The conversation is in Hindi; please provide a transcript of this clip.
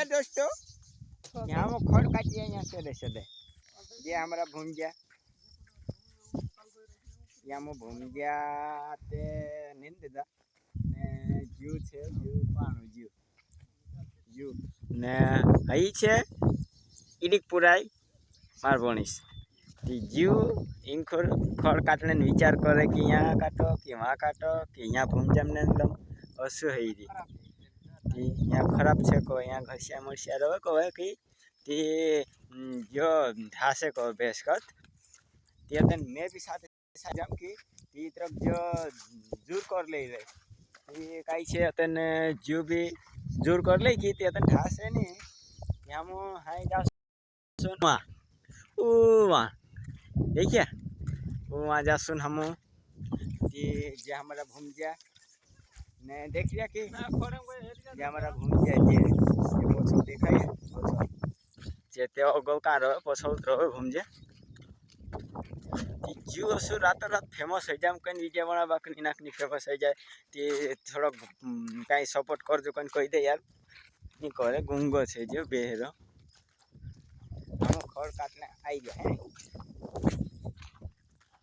दोस्तों यहाँ वो खड़ काटिए यहाँ सदे सदे ये हमारा भुंजिया यहाँ वो भुंजिया ते नींद दा ने जीव छे जीव पाणो जीव जीव ने हई छे ईडिक पुराई मार भणीश जीव इन खड़ काटने विचार करे कि यहाँ काटो कि वहाँ काटो कि यहाँ भुंजिया ने लम असु है यहाँ खराब छे को यहाँ घसिया मसिया रहे को कि ती जो ढासे को बेस कत तेन मैं भी साथ जाम कि ती तरफ जो दूर कर ले रे ये काई छे तन जो भी दूर कर ले कि ते तन ढासे नहीं यहाँ मो हाय जा सुनवा ओ वहाँ देखिए वो वहाँ जा सुन हम जे हमारा भुंजिया ने देख लिया कि ये हमारा भुंजिया जे पोछो देखाय जे ते अगल का रहे पोछो रहे भुंजिया जीव असु रात फेमस हो जाए कहीं वीडियो बना बाकी नाकनी फेमस हो जाए ते थोड़ा कहीं सपोर्ट कर जो कहीं कही दे यार नहीं करे गुंगो छे जो बेहरो हम खड़ काटने आई गए।